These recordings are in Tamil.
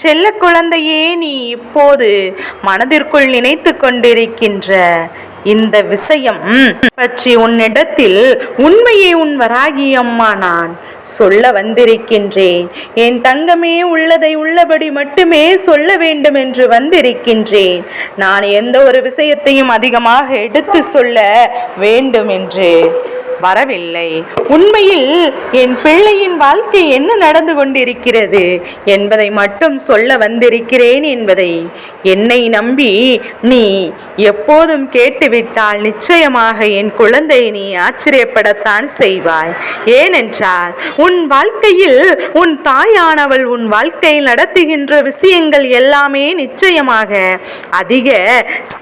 செல்ல குழந்தையே, நீ இப்போது மனதிற்குள் நினைத்து கொண்டிருக்கின்ற இந்த விஷயம் பற்றி உன்னிடத்தில் உண்மையை உன் வராகி அம்மா நான் சொல்ல வந்திருக்கின்றேன். என் தங்கமே, உள்ளதை உள்ளபடி மட்டுமே சொல்ல வேண்டும் என்று வந்திருக்கின்றேன். நான் எந்த ஒரு விஷயத்தையும் அதிகமாக எடுத்து சொல்ல வேண்டும் என்று வரவில்லை. உண்மையில் என் பிள்ளையின் வாழ்க்கை என்ன நடந்து கொண்டிருக்கிறது என்பதை மட்டும் சொல்ல வந்திருக்கிறேன் என்பதை என்னை நம்பி நீ எப்போதும் கேட்டுவிட்டால் நிச்சயமாக என் குழந்தை நீ ஆச்சரியப்படத்தான் செய்வாய். ஏனென்றால் உன் வாழ்க்கையில் உன் தாயானவள் உன் வாழ்க்கையில் நடத்துகின்ற விஷயங்கள் எல்லாமே நிச்சயமாக அதிக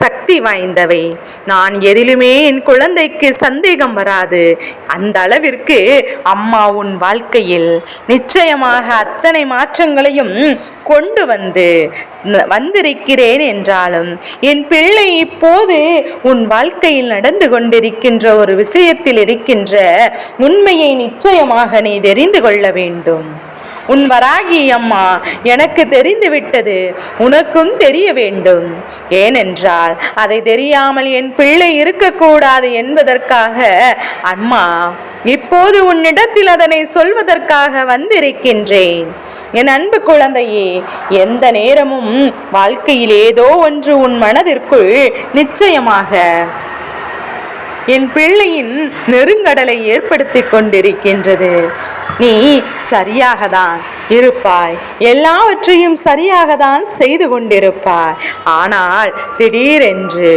சக்தி வாய்ந்தவை. நான் எதிலுமே என் குழந்தைக்கு சந்தேகம் வராது. அந்த அளவிற்கு அம்மா உன் வாழ்க்கையில் நிச்சயமாக அத்தனை மாற்றங்களையும் கொண்டு வந்திருக்கிறேன் என்றாலும் என் பிள்ளை இப்போது உன் வாழ்க்கையில் நடந்து கொண்டிருக்கின்ற ஒரு விஷயத்தில் இருக்கின்ற உண்மையை நிச்சயமாக நீ தெரிந்து கொள்ள வேண்டும். உன் வராகி அம்மா எனக்கு தெரிந்து விட்டது, உனக்கும் தெரிய வேண்டும். ஏனென்றால் அதை தெரியாமல் என் பிள்ளை இருக்கக்கூடாது என்பதற்காக அம்மா இப்போது உன்னிடத்தில் அதனை சொல்வதற்காக வந்திருக்கின்றேன். என் அன்பு குழந்தையே, எந்த நேரமும் வாழ்க்கையில் ஏதோ ஒன்று உன் மனதிற்குள் நிச்சயமாக என் பிள்ளையின் நெருங்கடலை ஏற்படுத்தி கொண்டிருக்கின்றது. நீ சரியாக தான் இருப்பாய், எல்லாவற்றையும் சரியாக தான் செய்து கொண்டிருப்பாய். ஆனால் திடீரென்று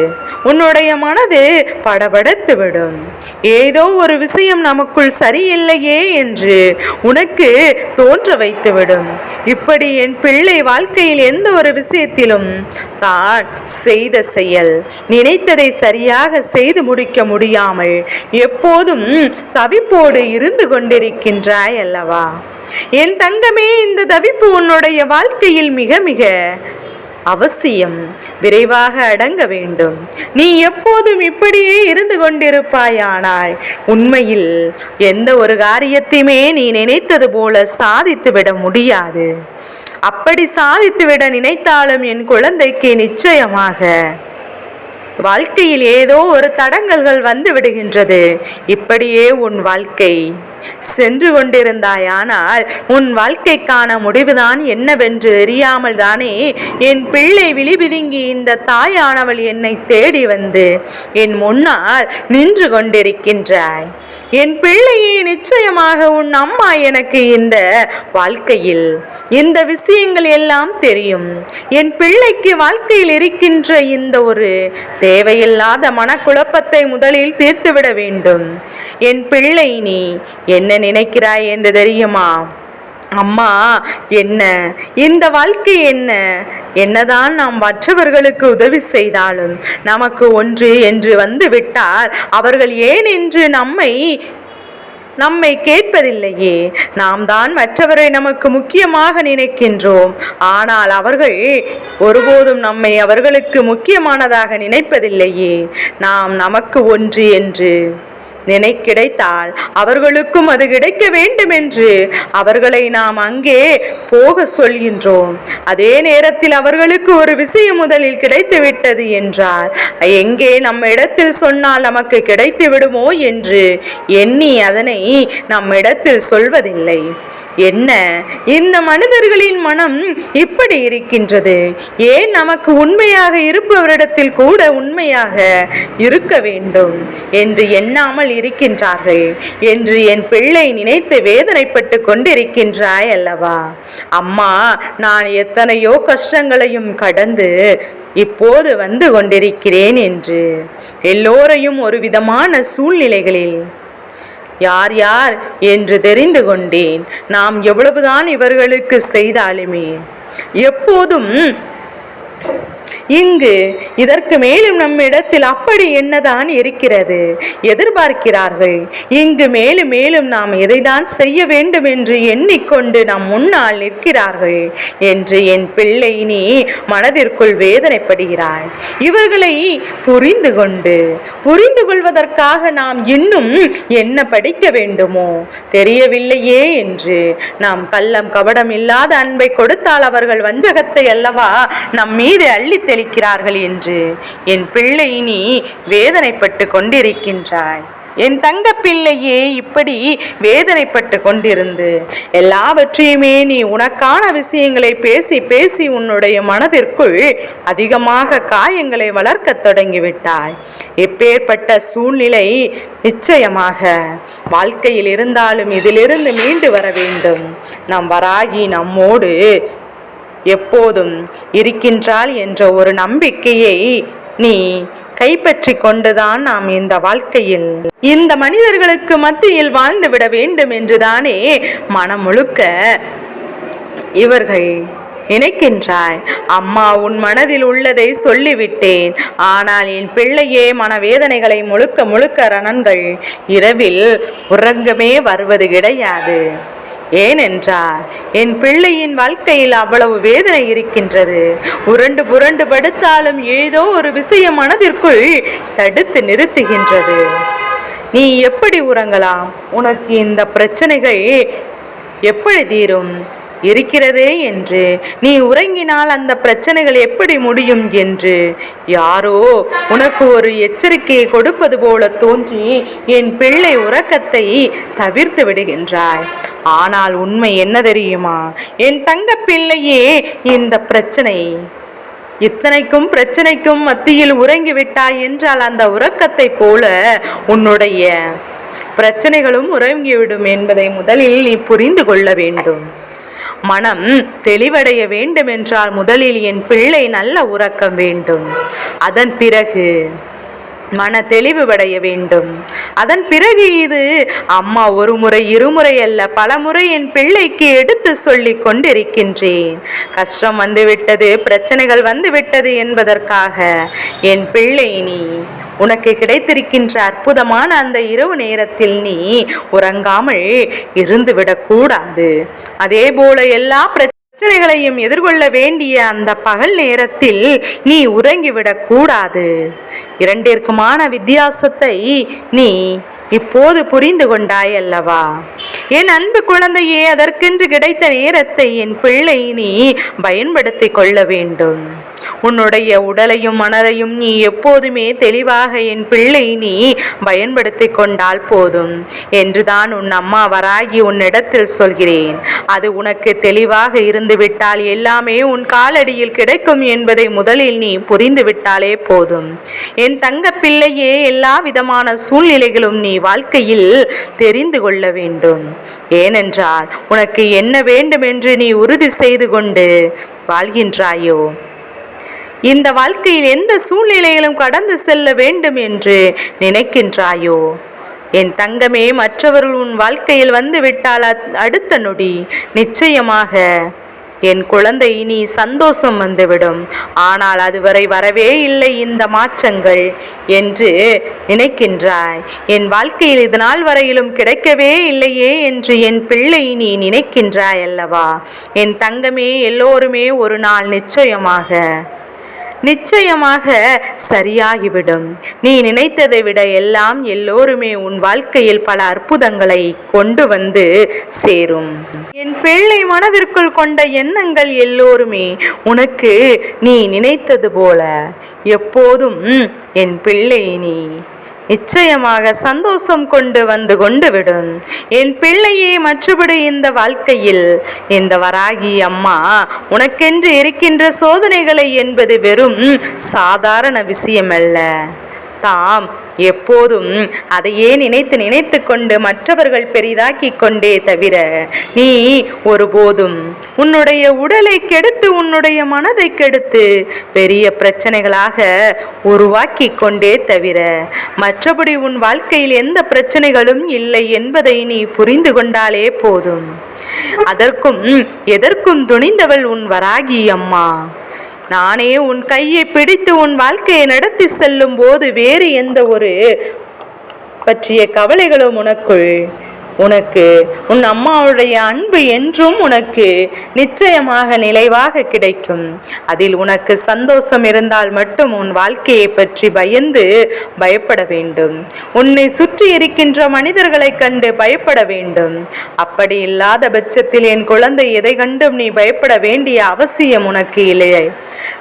உன்னுடைய மனது படபடத்து விடும். ஏதோ ஒரு விஷயம் நமக்குள் சரியில்லையே என்று உனக்கு தோன்ற வைத்துவிடும். இப்படி என் பிள்ளை வாழ்க்கையில் எந்த ஒரு விஷயத்திலும் தான் செய்த செயல் நினைத்ததை சரியாக செய்து முடிக்க முடியாமல் எப்போதும் தவிப்போடு இருந்து கொண்டிருக்கின்றாய் அல்லவா? என் தங்கமே, இந்த தவிப்பு உன்னுடைய வாழ்க்கையில் மிக மிக அவசியம். விரைவாக அடங்க வேண்டும். நீ எப்போதும் இப்படியே இருந்து கொண்டிருப்பாயானால் உண்மையில் எந்த ஒரு காரியத்தையுமே நீ நினைத்தது போல சாதித்து விட முடியாது. அப்படி சாதித்து விட நினைத்தாலும் என் குழந்தைக்கு நிச்சயமாக வாழ்க்கையில் ஏதோ ஒரு தடங்கல்கள் வந்து விடுகின்றது. இப்படியே உன் வாழ்க்கை சென்று கொண்டிருந்தாயானால் உன் வாழ்க்கைக்கான முடிவுதான் என்னவென்று தெரியாமல் தானே என் பிள்ளை விழிபிதுங்கி இந்த தாயானவள் என்னை தேடி வந்து என் முன்னால் நின்று கொண்டிருக்கின்றாய். என் பிள்ளையே, நிச்சயமாக உன் அம்மா எனக்கு இந்த வாழ்க்கையில் இந்த விஷயங்கள் எல்லாம் தெரியும். என் பிள்ளைக்கு வாழ்க்கையில் இருக்கின்ற இந்த ஒரு தேவையில்லாத மனக்குழப்பத்தை முதலில் தீர்த்துவிட வேண்டும். என் பிள்ளை, நீ என்ன நினைக்கிறாய் என்று தெரியுமா? அம்மா என்ன, இந்த வாழ்க்கை என்ன, என்னதான் நாம் மற்றவர்களுக்கு உதவி செய்தாலும் நமக்கு ஒன்று என்று வந்து விட்டால் அவர்கள் ஏன் என்று நம்மை கேட்பதில்லையே. நாம் தான் மற்றவரை நமக்கு முக்கியமாக நினைக்கின்றோம். ஆனால் அவர்கள் ஒருபோதும் நம்மை அவர்களுக்கு முக்கியமானதாக நினைப்பதில்லையே. நாம் நமக்கு ஒன்று என்று கிடைத்தால் அவர்களுக்கும் அது கிடைக்க வேண்டும் என்று அவர்களை நாம் அங்கே போக சொல்கின்றோம். அதே நேரத்தில் அவர்களுக்கு ஒரு விஷயம் முதலில் கிடைத்து விட்டது என்றால் எங்கே நம்ம இடத்தில் சொன்னால் நமக்கு கிடைத்து விடுமோ என்று எண்ணி அதனை நம் இடத்தில் சொல்வதில்லை. என்ன, இந்த மனிதர்களின் மனம் இப்படி இருக்கின்றது? ஏன் நமக்கு உண்மையாக இருப்பவரிடத்தில் கூட உண்மையாக இருக்க வேண்டும் என்று எண்ணாமல் இருக்கின்றார்கள் என்று என் பிள்ளை நினைத்து வேதனைப்பட்டு கொண்டிருக்கின்றாய் அல்லவா? அம்மா, நான் எத்தனையோ கஷ்டங்களையும் கடந்து இப்போது வந்து கொண்டிருக்கிறேன் என்று எல்லோரையும் ஒரு விதமான சூழ்நிலைகளில் யார் யார் என்று தெரிந்து கொண்டேன். நாம் எவ்வளவுதான் இவர்களுக்கு செய்தாலுமே எப்போதும் இங்கு இதற்கு மேலும் நம்மிடத்தில் அப்படி என்னதான் இருக்கிறது எதிர்பார்க்கிறார்கள்? இங்கு மேலும் மேலும் நாம் எதைதான் செய்ய வேண்டும் என்று எண்ணிக்கொண்டு நம் முன்னால் நிற்கிறார்கள் என்று என் பிள்ளை நீ மனதிற்குள் வேதனைப்படுகிறாய். இவர்களை புரிந்து கொள்வதற்காக நாம் இன்னும் என்ன படிக்க வேண்டுமோ தெரியவில்லையே என்று நாம் கள்ளம் கபடம் இல்லாத அன்பை கொடுத்தால் அவர்கள் வஞ்சகத்தை அல்லவா நம் மீது அள்ளி தெளிக்கிறார்கள் என்று என் பிள்ளை நீ வேதனைப்பட்டு கொண்டிருக்கின்றாய். என் தங்க பிள்ளையே, இப்படி வேதனைப்பட்டு கொண்டிருந்து எல்லாவற்றையுமே நீ உனக்கான விஷயங்களை பேசி பேசி உன்னுடைய மனதிற்குள் அதிகமாக காயங்களை வளர்க்க தொடங்கிவிட்டாய். எப்பேற்பட்ட சூழ்நிலை நிச்சயமாக வாழ்க்கையில் இருந்தாலும் இதிலிருந்து மீண்டு வர வேண்டும். நம் வராகி நம்மோடு எப்போதும் இருக்கின்றாள் என்ற ஒரு நம்பிக்கையை நீ கைப்பற்றி கொண்டுதான் நாம் இந்த வாழ்க்கையில் இந்த மனிதர்களுக்கு மத்தியில் வாழ்ந்துவிட வேண்டும் என்றுதானே மனம் முழுக்க இவர்கள் நினைக்கின்றாய். அம்மா, உன் மனதில் உள்ளதை சொல்லிவிட்டேன். ஆனால் என் பிள்ளையே, மனவேதனைகளை முழுக்க முழுக்க ரணன்கள் இரவில் உறங்கமே வருவது கிடையாது. ஏனென்றால் என் பிள்ளையின் வாழ்க்கையில் அவ்வளவு வேதனை இருக்கின்றது. உருண்டு புரண்டு படுத்தாலும் ஏதோ ஒரு விஷயம் மனதிற்குள் தடுத்து நிறுத்துகின்றது. நீ எப்படி உறங்கலாம்? உனக்கு இந்த பிரச்சனைகள் எப்படி தீரும் இருக்கிறதே என்று நீ உறங்கினால் அந்த பிரச்சனைகள் எப்படி முடியும் என்று யாரோ உனக்கு ஒரு எச்சரிக்கையை கொடுப்பது போல தோன்றி என் பிள்ளை உறக்கத்தை தவிர்த்து விடுகின்றாய். ஆனால் உண்மை என்ன தெரியுமா என் தங்க பிள்ளையே, இந்த பிரச்சனை இத்தனைக்கும் பிரச்சனைக்கும் மத்தியில் உறங்கிவிட்டாய் என்றால் அந்த உறக்கத்தை போல உன்னுடைய பிரச்சனைகளும் உறங்கிவிடும் என்பதை முதலில் நீ புரிந்து கொள்ள வேண்டும். மனம் தெளிவடைய வேண்டும் என்றால் முதலில் என் பிள்ளை நல்ல உறக்கம் வேண்டும். அதன் பிறகு மன தெளிவுடைய வேண்டும். அதன் பிறகு இது அம்மா ஒரு முறை இருமுறை அல்ல பல முறை என் பிள்ளைக்கு எடுத்து சொல்லி கொண்டிருக்கின்றேன். கஷ்டம் வந்துவிட்டது, பிரச்சனைகள் வந்துவிட்டது என்பதற்காக என் பிள்ளை நீ உனக்கு கிடைத்திருக்கின்ற அற்புதமான அந்த இரவு நேரத்தில் நீ உறங்காமல் இருந்துவிடக்கூடாது. அதே போல எல்லா பிரச்சனைகளையும் எதிர்கொள்ள வேண்டிய அந்த பகல் நேரத்தில் நீ உறங்கிவிடக் கூடாது. இரண்டிற்குமான வித்தியாசத்தை நீ இப்போது புரிந்து கொண்டாய் அல்லவா? என் அன்பு குழந்தையே, அதற்கென்று கிடைத்த நேரத்தை என் பிள்ளை நீ பயன்படுத்தி கொள்ள வேண்டும். உன்னுடைய உடலையும் மனதையும் நீ எப்போதுமே தெளிவாக என் பிள்ளை நீ பயன்படுத்தி கொண்டால் போதும் என்றுதான் உன் அம்மா வராகி உன்னிடத்தில் சொல்கிறேன். அது உனக்கு தெளிவாக இருந்துவிட்டால் எல்லாமே உன் காலடியில் கிடைக்கும் என்பதை முதலில் நீ புரிந்துவிட்டாலே போதும். என் தங்க பிள்ளையே, எல்லா விதமான சூழ்நிலைகளும் நீ வாழ்க்கையில் தெரிந்து கொள்ள வேண்டும். ஏனென்றால் உனக்கு என்ன வேண்டும் என்று நீ உறுதி செய்து கொண்டு வாழ்கின்றாயோ, இந்த வாழ்க்கையில் எந்த சூழ்நிலையிலும் கடந்து செல்ல வேண்டும் என்று நினைக்கின்றாயோ, என் தங்கமே, மற்றவர்கள் உன் வாழ்க்கையில் வந்துவிட்டால் அடுத்த நொடி நிச்சயமாக என் குழந்தை நீ சந்தோஷம் வந்துவிடும். ஆனால் அதுவரை வரவே இல்லை இந்த மாற்றங்கள் என்று நினைக்கின்றாய். என் வாழ்க்கையில் இது நாள் வரையிலும் கிடைக்கவே இல்லையே என்று என் பிள்ளை நீ நினைக்கின்றாய் அல்லவா? என் தங்கமே, எல்லோருமே ஒரு நாள் நிச்சயமாக சரியாகிவிடும். நீ நினைத்ததை விட எல்லாம் எல்லோருமே உன் வாழ்க்கையில் பல அற்புதங்களை கொண்டு வந்து சேரும். என் பிள்ளை மனதிற்குள் கொண்ட எண்ணங்கள் எல்லோருமே உனக்கு நீ நினைத்தது போல எப்போதும் என் பிள்ளை நீ நிச்சயமாக சந்தோஷம் கொண்டு விடும். என் பிள்ளையே, மற்றபடி இந்த வாழ்க்கையில் இந்த வராகி அம்மா உனக்கென்று இருக்கின்ற சோதனைகளை என்பது வெறும் சாதாரண விஷயமல்ல. தாம் எப்போதும் அதையே நினைத்து கொண்டு மற்றவர்கள் பெரிதாக்கி கொண்டே தவிர நீ ஒருபோதும் உன்னுடைய உடலை கெடுத்து உன்னுடைய மனதை கெடுத்து பெரிய பிரச்சனைகளாக உருவாக்கி கொண்டே தவிர மற்றபடி உன் வாழ்க்கையில் எந்த பிரச்சனைகளும் இல்லை என்பதை நீ புரிந்து கொண்டாலே போதும். அதற்கும் எதற்கும் துணிந்தவள் உன் வராகி அம்மா. நானே உன் கையை பிடித்து உன் வாழ்க்கையை நடத்தி செல்லும் போது வேறு எந்த ஒரு பற்றிய கவலைகளும் உனக்கு உன் அம்மாவுடைய அன்பு என்றும் உனக்கு நிச்சயமாக நிலைவாக கிடைக்கும். அதில் உனக்கு சந்தோஷம் இருந்தால் மட்டும் உன் வாழ்க்கையை பற்றி பயப்பட வேண்டும். உன்னை சுற்றி இருக்கின்ற மனிதர்களை கண்டு பயப்பட வேண்டும். அப்படி இல்லாத பட்சத்தில் என் குழந்தை எதை கண்டும் நீ பயப்பட வேண்டிய அவசியம் உனக்கு இல்லையே.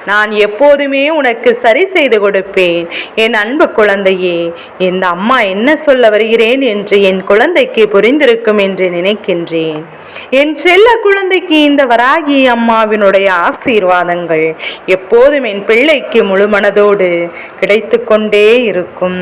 நான் எப்போதுமே உனக்கு சரி செய்து கொடுப்பேன். என் அன்பு குழந்தையே, இந்த அம்மா என்ன சொல்ல வருகிறேன் என்று என் குழந்தைக்கு புரிந்திருக்கும் என்று நினைக்கின்றேன். என் செல்ல குழந்தைக்கு இந்த வராகி அம்மாவினுடைய ஆசீர்வாதங்கள் எப்போதும் என் பிள்ளைக்கு முழு மனதோடு கிடைத்து கொண்டே இருக்கும்.